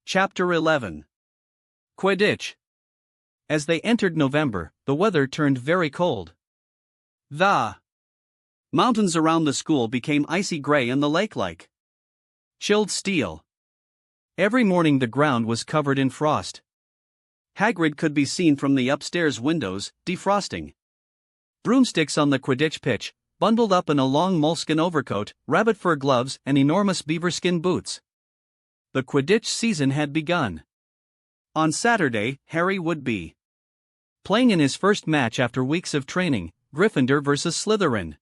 Chapter 11. Quidditch. As they entered November, the weather turned very cold. The mountains around the school became icy gray and the lake like chilled steel. Every morning the ground was covered in frost. Hagrid could be seen from the upstairs windows, defrosting broomsticks on the Quidditch pitch, bundled up in a long moleskin overcoat, rabbit fur gloves, and enormous beaverskin boots. The Quidditch season had begun. On Saturday, Harry would be playing in his first match after weeks of training, Gryffindor versus Slytherin.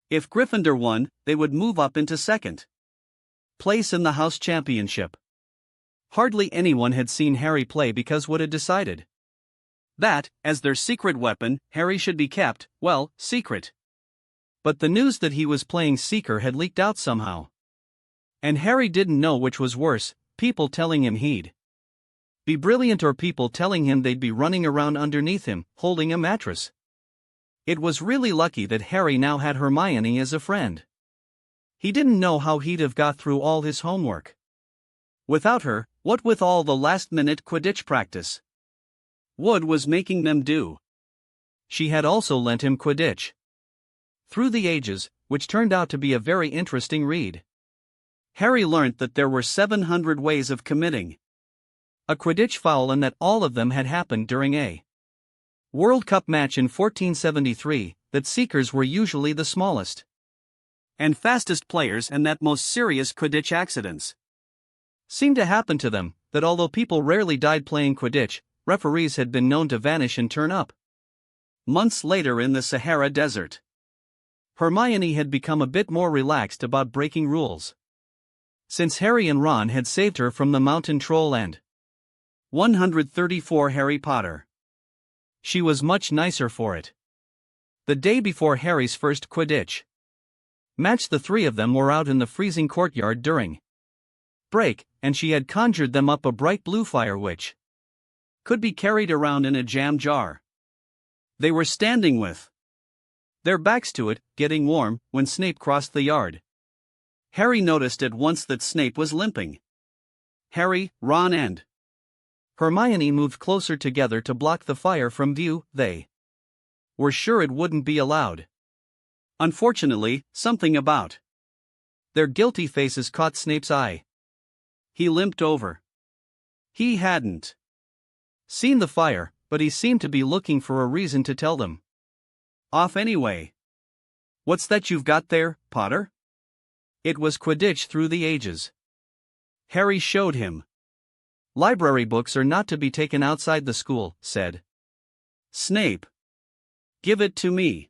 If Gryffindor won, they would move up into second place in the house championship. Hardly anyone had seen Harry play because Wood had decided that, as their secret weapon, Harry should be kept, well, secret. But the news that he was playing Seeker had leaked out somehow. And Harry didn't know which was worse, people telling him he'd be brilliant or people telling him they'd be running around underneath him, holding a mattress. It was really lucky that Harry now had Hermione as a friend. He didn't know how he'd have got through all his homework without her, what with all the last-minute Quidditch practice Wood was making them do. She had also lent him Quidditch Through the Ages, which turned out to be a very interesting read. Harry learnt that there were 700 ways of committing a Quidditch foul and that all of them had happened during a World Cup match in 1473, that Seekers were usually the smallest and fastest players and that most serious Quidditch accidents seemed to happen to them, that although people rarely died playing Quidditch, referees had been known to vanish and turn up months later in the Sahara Desert. Hermione had become a bit more relaxed about breaking rules since Harry and Ron had saved her from the mountain troll and 134 Harry Potter. She was much nicer for it. The day before Harry's first Quidditch match, the three of them were out in the freezing courtyard during break, and she had conjured them up a bright blue fire which could be carried around in a jam jar. They were standing with their backs to it, getting warm, when Snape crossed the yard. Harry noticed at once that Snape was limping. Harry, Ron and Hermione moved closer together to block the fire from view. They were sure it wouldn't be allowed. Unfortunately, something about their guilty faces caught Snape's eye. He limped over. He hadn't seen the fire, but he seemed to be looking for a reason to tell them off anyway. "What's that you've got there, Potter?" It was Quidditch Through the Ages. Harry showed him. "Library books are not to be taken outside the school," said Snape. "Give it to me."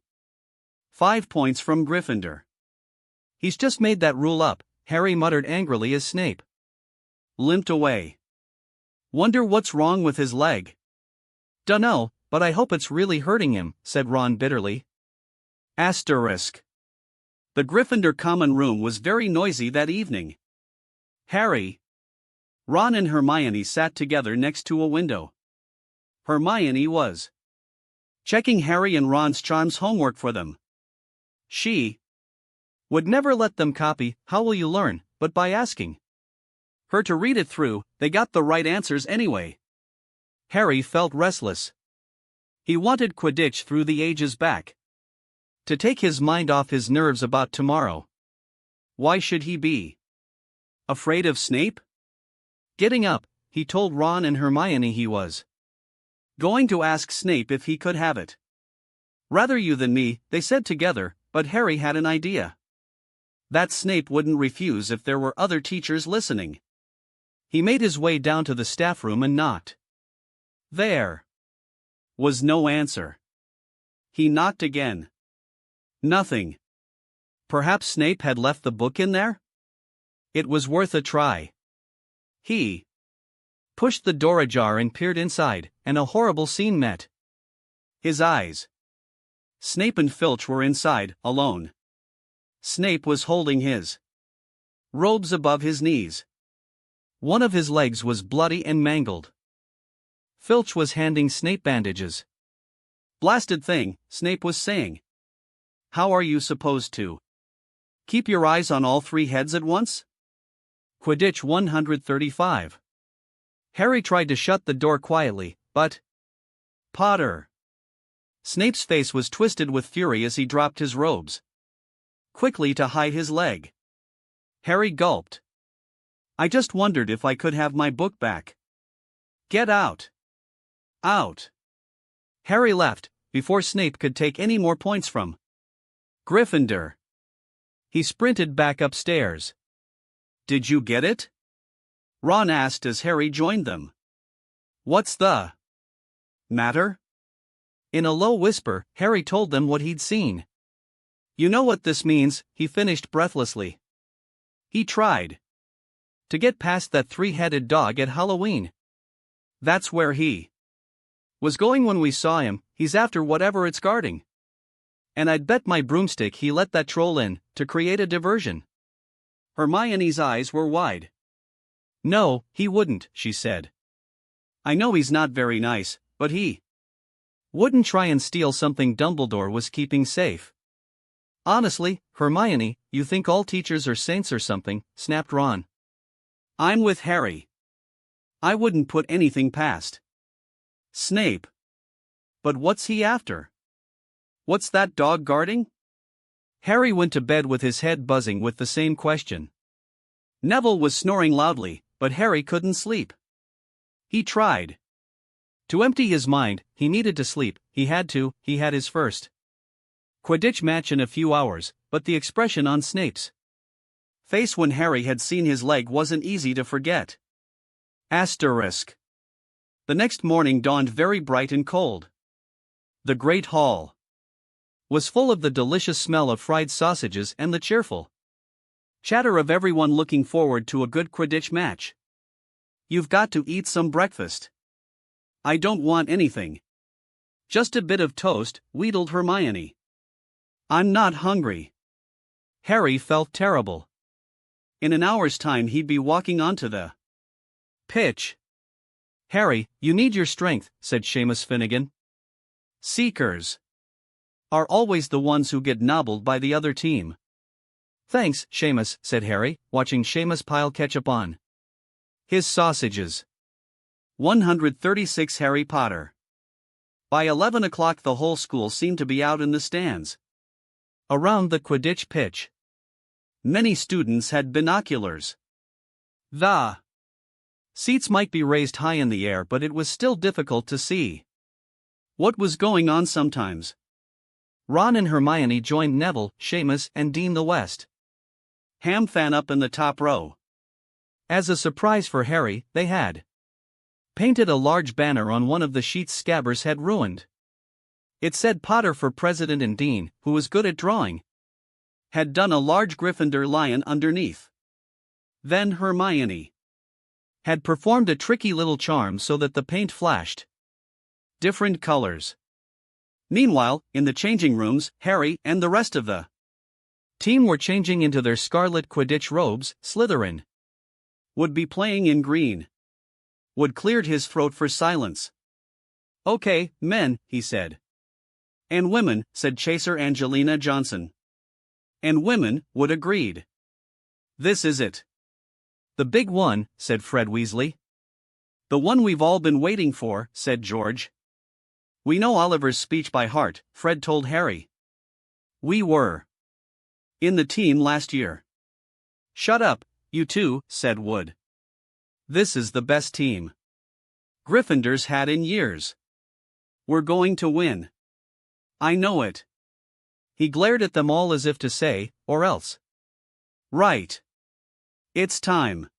5 points from Gryffindor. "He's just made that rule up," Harry muttered angrily as Snape limped away. "Wonder what's wrong with his leg." "Dunno, but I hope it's really hurting him," said Ron bitterly. Asterisk. The Gryffindor common room was very noisy that evening. Harry, Ron and Hermione sat together next to a window. Hermione was checking Harry and Ron's charms homework for them. She would never let them copy "How will you learn?" but by asking her to read it through, they got the right answers anyway. Harry felt restless. He wanted Quidditch Through the Ages back, to take his mind off his nerves about tomorrow. Why should he be afraid of Snape? Getting up, he told Ron and Hermione he was going to ask Snape if he could have it. "Rather you than me," they said together, but Harry had an idea. That Snape wouldn't refuse if there were other teachers listening. He made his way down to the staff room and knocked. There was no answer. He knocked again. Nothing. Perhaps Snape had left the book in there? It was worth a try. He pushed the door ajar and peered inside, and a horrible scene met his eyes. Snape and Filch were inside, alone. Snape was holding his robes above his knees. One of his legs was bloody and mangled. Filch was handing Snape bandages. "Blasted thing," Snape was saying. "How are you supposed to keep your eyes on all three heads at once?" Quidditch 135. Harry tried to shut the door quietly, but... Potter! Snape's face was twisted with fury as he dropped his robes quickly to hide his leg. Harry gulped. I just wondered if I could have my book back. Get out! Out! Harry left, before Snape could take any more points from Gryffindor. He sprinted back upstairs. Did you get it? Ron asked as Harry joined them. What's the matter? In a low whisper, Harry told them what he'd seen. You know what this means, he finished breathlessly. He tried to get past that three-headed dog at Halloween. That's where he was going when we saw him. He's after whatever it's guarding. And I'd bet my broomstick he let that troll in, to create a diversion. Hermione's eyes were wide. No, he wouldn't, she said. I know he's not very nice, but he wouldn't try and steal something Dumbledore was keeping safe. Honestly, Hermione, you think all teachers are saints or something, snapped Ron. I'm with Harry. I wouldn't put anything past Snape. But what's he after? What's that dog guarding? Harry went to bed with his head buzzing with the same question. Neville was snoring loudly, but Harry couldn't sleep. He tried to empty his mind. He needed to sleep, he had his first Quidditch match in a few hours, but the expression on Snape's face when Harry had seen his leg wasn't easy to forget. Asterisk. The next morning dawned very bright and cold. The Great Hall was full of the delicious smell of fried sausages and the cheerful chatter of everyone looking forward to a good Quidditch match. You've got to eat some breakfast. I don't want anything. Just a bit of toast, wheedled Hermione. I'm not hungry. Harry felt terrible. In an hour's time he'd be walking onto the pitch. Harry, you need your strength, said Seamus Finnegan. Seekers are always the ones who get nobbled by the other team. Thanks, Seamus, said Harry, watching Seamus pile ketchup on his sausages. 136 Harry Potter. By 11 o'clock the whole school seemed to be out in the stands around the Quidditch pitch. Many students had binoculars. The seats might be raised high in the air, but it was still difficult to see what was going on sometimes. Ron and Hermione joined Neville, Seamus, and Dean the West Ham fan up in the top row. As a surprise for Harry, they had painted a large banner on one of the sheets Scabbers had ruined. It said Potter for President, and Dean, who was good at drawing, had done a large Gryffindor lion underneath. Then Hermione had performed a tricky little charm so that the paint flashed different colors. Meanwhile, in the changing rooms, Harry and the rest of the team were changing into their scarlet Quidditch robes. Slytherin would be playing in green. Wood cleared his throat for silence. Okay, men, he said. And women, said Chaser Angelina Johnson. And women, Wood agreed. This is it. The big one, said Fred Weasley. The one we've all been waiting for, said George. We know Oliver's speech by heart, Fred told Harry. We were in the team last year. Shut up, you two, said Wood. This is the best team Gryffindor's had in years. We're going to win. I know it. He glared at them all as if to say, or else. Right. It's time.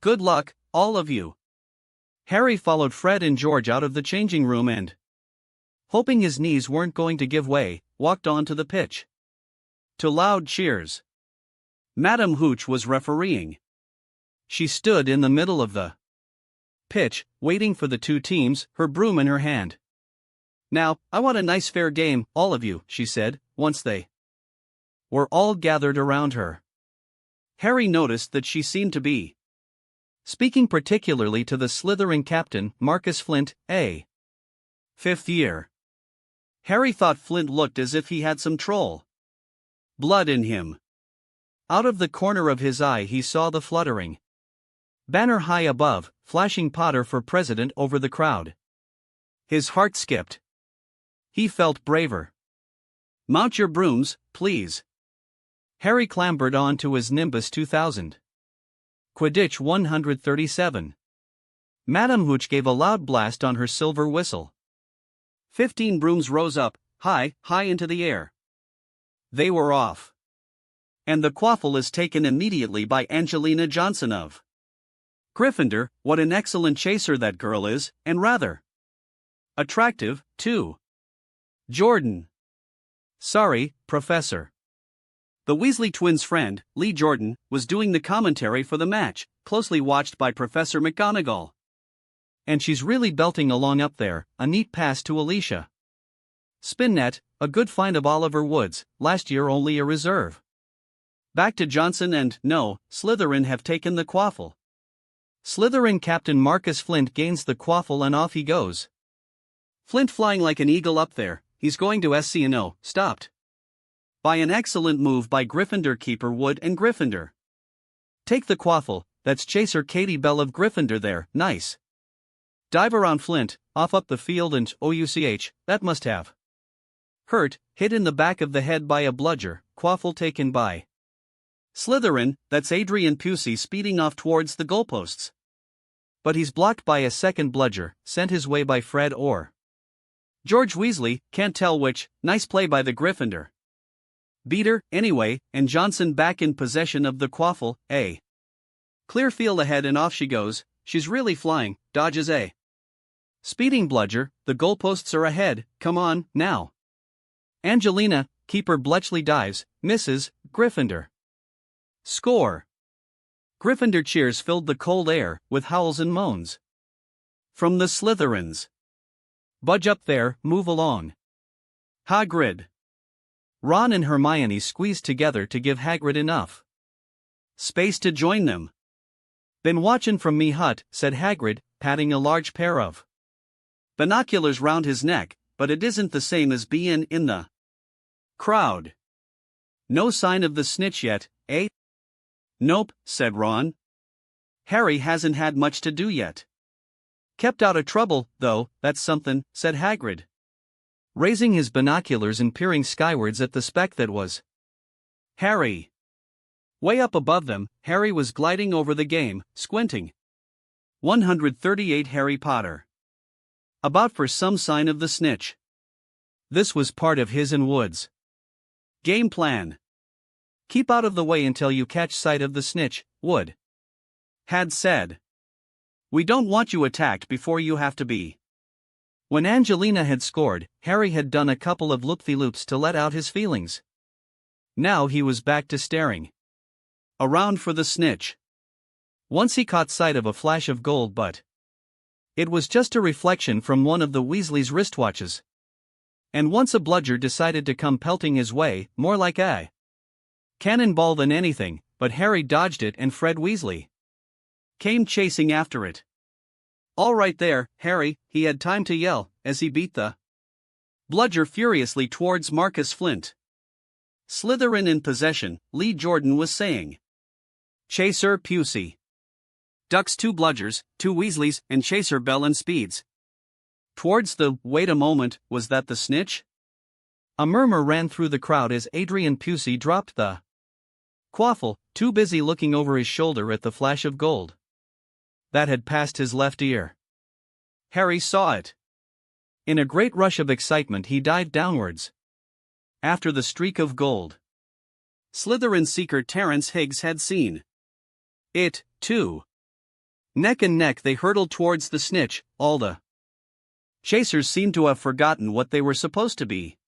Good luck, all of you. Harry followed Fred and George out of the changing room and, hoping his knees weren't going to give way, walked onto the pitch. To loud cheers. Madame Hooch was refereeing. She stood in the middle of the pitch, waiting for the two teams, her broom in her hand. Now, I want a nice fair game, all of you, she said, once they were all gathered around her. Harry noticed that she seemed to be speaking particularly to the Slytherin captain, Marcus Flint, a fifth year. Harry thought Flint looked as if he had some troll blood in him. Out of the corner of his eye he saw the fluttering banner high above, flashing Potter for president over the crowd. His heart skipped. He felt braver. "Mount your brooms, please." Harry clambered onto his Nimbus 2000. Quidditch 137. Madame Hooch gave a loud blast on her silver whistle. 15 brooms rose up, high into the air. They were off. And the quaffle is taken immediately by Angelina Johnson of Gryffindor. What an excellent chaser that girl is, and rather attractive, too. Jordan. Sorry, Professor. The Weasley twins' friend, Lee Jordan, was doing the commentary for the match, closely watched by Professor McGonagall. And she's really belting along up there, a neat pass to Alicia. Spin net, a good find of Oliver Wood's, last year only a reserve. Back to Johnson and, no, Slytherin have taken the quaffle. Slytherin captain Marcus Flint gains the quaffle and off he goes. Flint flying like an eagle up there, he's going to SCNO, stopped by an excellent move by Gryffindor keeper Wood and Gryffindor. Take the quaffle, that's chaser Katie Bell of Gryffindor there, nice. Dive around Flint, off up the field and, ouch, that must have hurt, hit in the back of the head by a bludger, quaffle taken by Slytherin, that's Adrian Pusey speeding off towards the goalposts. But he's blocked by a second bludger, sent his way by Fred or George Weasley, can't tell which, nice play by the Gryffindor beater, anyway, and Johnson back in possession of the quaffle, a clear field ahead and off she goes, she's really flying, dodges a speeding bludger, the goalposts are ahead, come on, now. Angelina, keeper Bletchley dives, misses, Gryffindor. Score. Gryffindor cheers filled the cold air, with howls and moans from the Slytherins. Budge up there, move along. Hagrid. Ron and Hermione squeezed together to give Hagrid enough space to join them. "Been watchin' from me hut," said Hagrid, patting a large pair of binoculars round his neck, "but it isn't the same as bein' in the crowd." "No sign of the snitch yet, eh?" "Nope," said Ron. "Harry hasn't had much to do yet." "Kept out of trouble, though, that's somethin'," said Hagrid, raising his binoculars and peering skywards at the speck that was Harry. Way up above them, Harry was gliding over the game, squinting. 138 Harry Potter. About for some sign of the snitch. This was part of his and Wood's game plan. Keep out of the way until you catch sight of the snitch, Wood had said. We don't want you attacked before you have to be. When Angelina had scored, Harry had done a couple of loop-de-loops to let out his feelings. Now he was back to staring around for the snitch. Once he caught sight of a flash of gold, but it was just a reflection from one of the Weasleys' wristwatches. And once a bludger decided to come pelting his way, more like a cannonball than anything, but Harry dodged it and Fred Weasley came chasing after it. "All right there, Harry," he had time to yell, as he beat the bludger furiously towards Marcus Flint. "Slytherin in possession," Lee Jordan was saying. "Chaser Pusey. Ducks 2 bludgers, 2 Weasleys, and Chaser Bell and speeds towards the, wait a moment, was that the snitch?" A murmur ran through the crowd as Adrian Pusey dropped the quaffle, too busy looking over his shoulder at the flash of gold that had passed his left ear. Harry saw it. In a great rush of excitement he dived downwards after the streak of gold. Slytherin seeker Terence Higgs had seen it, too. Neck and neck they hurtled towards the snitch, all the chasers seemed to have forgotten what they were supposed to be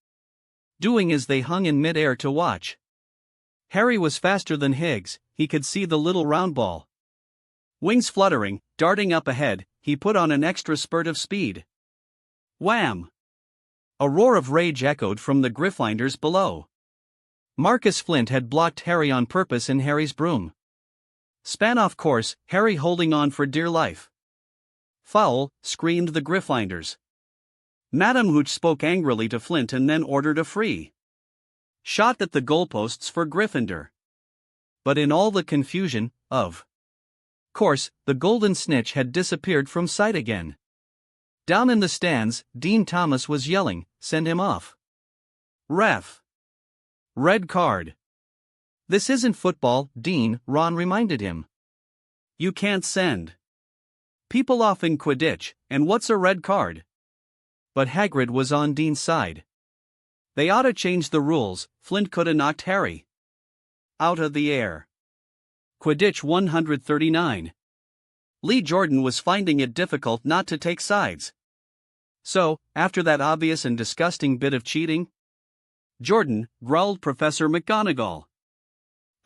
doing as they hung in mid-air to watch. Harry was faster than Higgs, he could see the little round ball. Wings fluttering, darting up ahead, he put on an extra spurt of speed. Wham! A roar of rage echoed from the Gryffindors below. Marcus Flint had blocked Harry on purpose in Harry's broom. Span off course, Harry holding on for dear life. "Foul!" screamed the Gryffindors. Madame Hooch spoke angrily to Flint and then ordered a free shot at the goalposts for Gryffindor. But in all the confusion of Course, the Golden Snitch had disappeared from sight again. Down in the stands, Dean Thomas was yelling, "Send him off. Ref. Red card." "This isn't football, Dean," Ron reminded him. "You can't send people off in Quidditch, and what's a red card?" But Hagrid was on Dean's side. "They oughta change the rules. Flint coulda knocked Harry out of the air." Quidditch 139. Lee Jordan was finding it difficult not to take sides. "So, after that obvious and disgusting bit of cheating, Jordan," growled Professor McGonagall.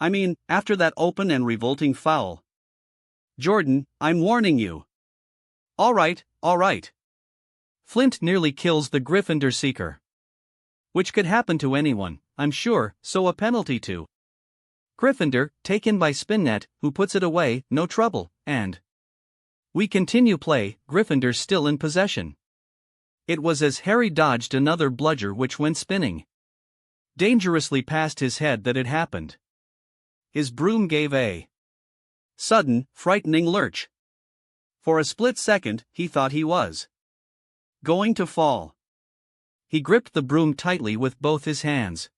"I mean, after that open and revolting foul. Jordan, I'm warning you." All right. Flint nearly kills the Gryffindor seeker. Which could happen to anyone, I'm sure, so a penalty to Gryffindor, taken by Spinnet, who puts it away, no trouble, and we continue play, Gryffindor still in possession. It was as Harry dodged another bludger which went spinning dangerously past his head that it happened. His broom gave a sudden, frightening lurch. For a split second, he thought he was going to fall. He gripped the broom tightly with both his hands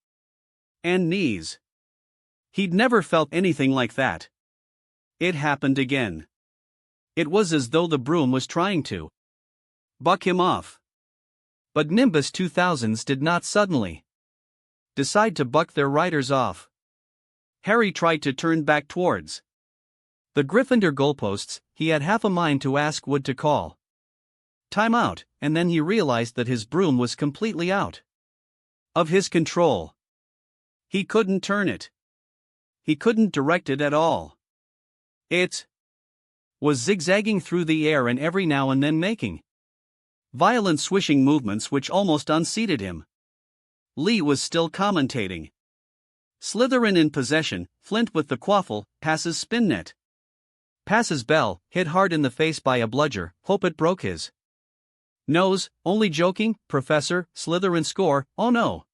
and knees. He'd never felt anything like that. It happened again. It was as though the broom was trying to buck him off. But Nimbus 2000s did not suddenly decide to buck their riders off. Harry tried to turn back towards the Gryffindor goalposts. He had half a mind to ask Wood to call time out, and then he realized that his broom was completely out of his control. He couldn't turn it. He couldn't direct it at all. It was zigzagging through the air and every now and then making violent swishing movements which almost unseated him. Lee was still commentating. Slytherin in possession, Flint with the quaffle, passes Spinnet. Passes Bell, hit hard in the face by a bludger, hope it broke his nose, only joking, Professor, Slytherin score, oh no.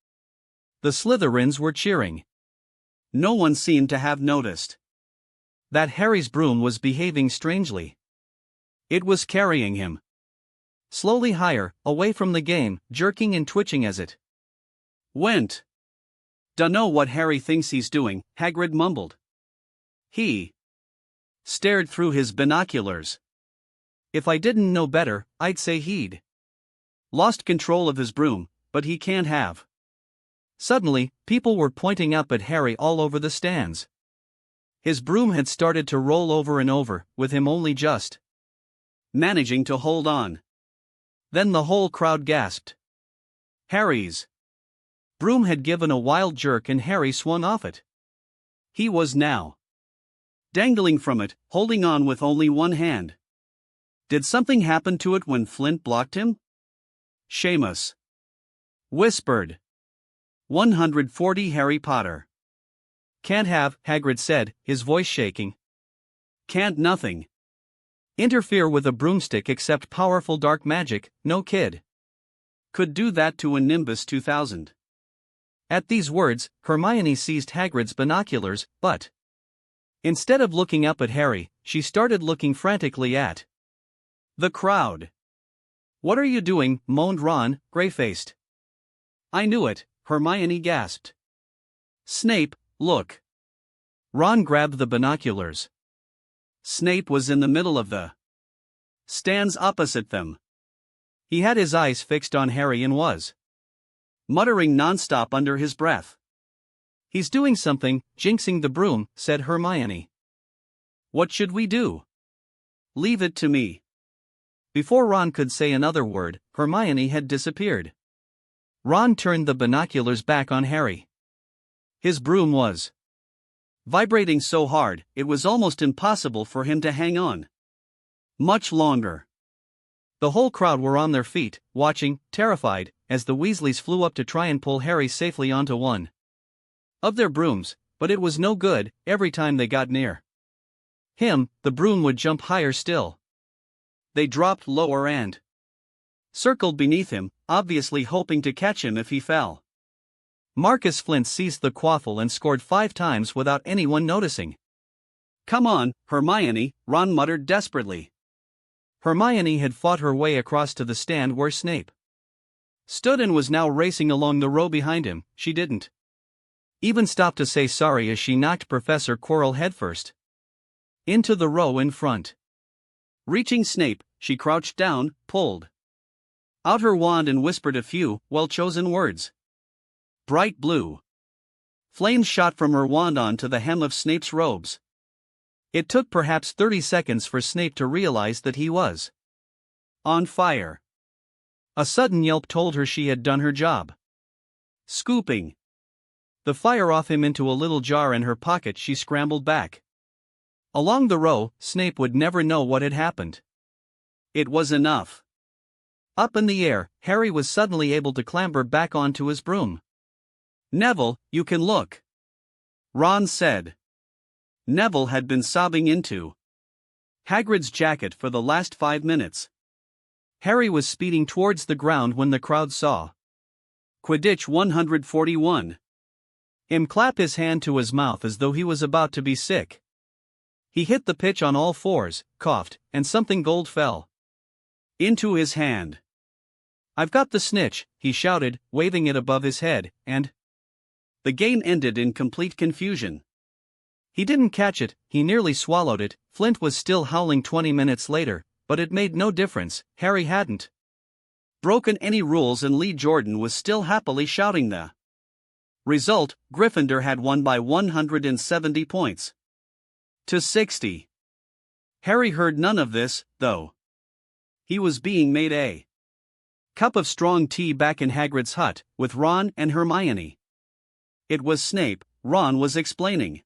The Slytherins were cheering. No one seemed to have noticed that Harry's broom was behaving strangely. It was carrying him slowly higher, away from the game, jerking and twitching as it went. "Dunno what Harry thinks he's doing," Hagrid mumbled. He stared through his binoculars. "If I didn't know better, I'd say he'd lost control of his broom, but he can't have." Suddenly, people were pointing up at Harry all over the stands. His broom had started to roll over and over, with him only just managing to hold on. Then the whole crowd gasped. Harry's broom had given a wild jerk and Harry swung off it. He was now dangling from it, holding on with only one hand. Did something happen to it when Flint blocked him? Seamus whispered. 140 Harry Potter. "Can't have," Hagrid said, his voice shaking. "Can't nothing interfere with a broomstick except powerful dark magic, no kid could do that to a Nimbus 2000. At these words, Hermione seized Hagrid's binoculars, but instead of looking up at Harry, she started looking frantically at the crowd. "What are you doing?" moaned Ron, gray-faced. "I knew it," Hermione gasped. "Snape, look." Ron grabbed the binoculars. Snape was in the middle of the stands opposite them. He had his eyes fixed on Harry and was muttering non-stop under his breath. "He's doing something, jinxing the broom," said Hermione. "What should we do?" "Leave it to me." Before Ron could say another word, Hermione had disappeared. Ron turned the binoculars back on Harry. His broom was vibrating so hard, it was almost impossible for him to hang on much longer. The whole crowd were on their feet, watching, terrified, as the Weasleys flew up to try and pull Harry safely onto one of their brooms, but it was no good. Every time they got near him, the broom would jump higher still. They dropped lower and circled beneath him, obviously hoping to catch him if he fell. Marcus Flint seized the quaffle and scored 5 times without anyone noticing. Come on, Hermione, Ron muttered desperately. Hermione had fought her way across to the stand where Snape stood and was now racing along the row behind him. She didn't even stop to say sorry as she knocked Professor Quirrell headfirst into the row in front. Reaching Snape, she crouched down, pulled out her wand and whispered a few well-chosen words. Bright blue flames shot from her wand onto the hem of Snape's robes. It took perhaps 30 seconds for Snape to realize that he was on fire. A sudden yelp told her she had done her job. Scooping the fire off him into a little jar in her pocket, she scrambled back along the row. Snape would never know what had happened. It was enough. Up in the air, Harry was suddenly able to clamber back onto his broom. Neville, you can look, Ron said. Neville had been sobbing into Hagrid's jacket for the last 5 minutes. Harry was speeding towards the ground when the crowd saw Quidditch 141 him clap his hand to his mouth as though he was about to be sick. He hit the pitch on all fours, coughed, and something gold fell into his hand. I've got the snitch, he shouted, waving it above his head, and the game ended in complete confusion. He didn't catch it, he nearly swallowed it. Flint was still howling 20 minutes later, but it made no difference. Harry hadn't broken any rules and Lee Jordan was still happily shouting the result. Gryffindor had won by 170 points to 60. Harry heard none of this, though. He was being made a cup of strong tea back in Hagrid's hut, with Ron and Hermione. It was Snape, Ron was explaining.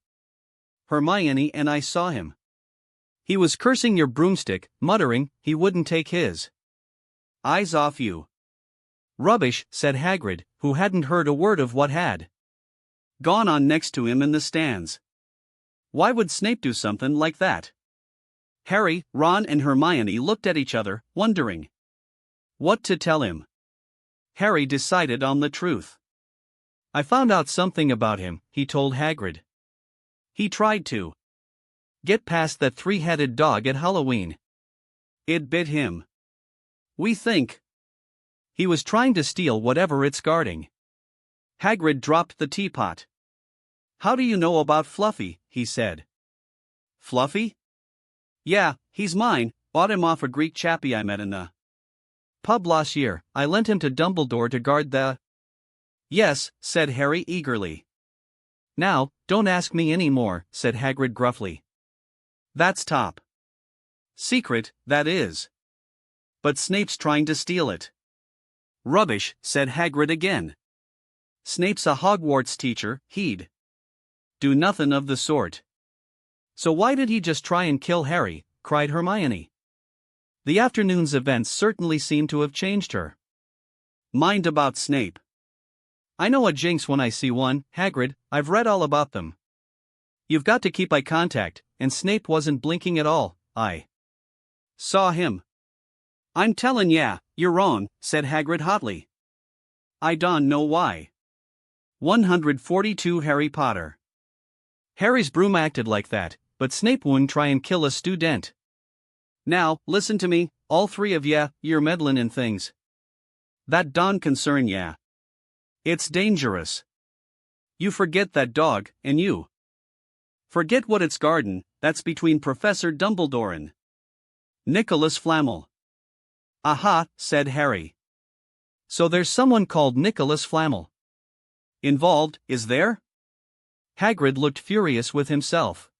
Hermione and I saw him. He was cursing your broomstick, muttering he wouldn't take his eyes off you. Rubbish, said Hagrid, who hadn't heard a word of what had gone on next to him in the stands. Why would Snape do something like that? Harry, Ron and Hermione looked at each other, wondering what to tell him. Harry decided on the truth. I found out something about him, he told Hagrid. He tried to get past that 3-headed dog at Halloween. It bit him. We think he was trying to steal whatever it's guarding. Hagrid dropped the teapot. How do you know about Fluffy? He said. Fluffy? Yeah, he's mine. Bought him off a Greek chappie I met in the pub last year. I lent him to Dumbledore to guard the... Yes, said Harry eagerly. Now, don't ask me any more, said Hagrid gruffly. That's top secret, that is. But Snape's trying to steal it. Rubbish, said Hagrid again. Snape's a Hogwarts teacher, he'd do nothing of the sort. So why did he just try and kill Harry? Cried Hermione. The afternoon's events certainly seemed to have changed her mind about Snape. I know a jinx when I see one, Hagrid, I've read all about them. You've got to keep eye contact, and Snape wasn't blinking at all. I saw him. I'm tellin' ya, you're wrong, said Hagrid hotly. I don't know why. 142 Harry Potter. Harry's broom acted like that, but Snape wouldn't try and kill a student. Now, listen to me, all three of ya, you're meddlin' in things that don't concern ya. It's dangerous. You forget that dog, and you forget what it's guardin', that's between Professor Dumbledore and Nicholas Flamel. Aha, said Harry. So there's someone called Nicholas Flamel involved, is there? Hagrid looked furious with himself.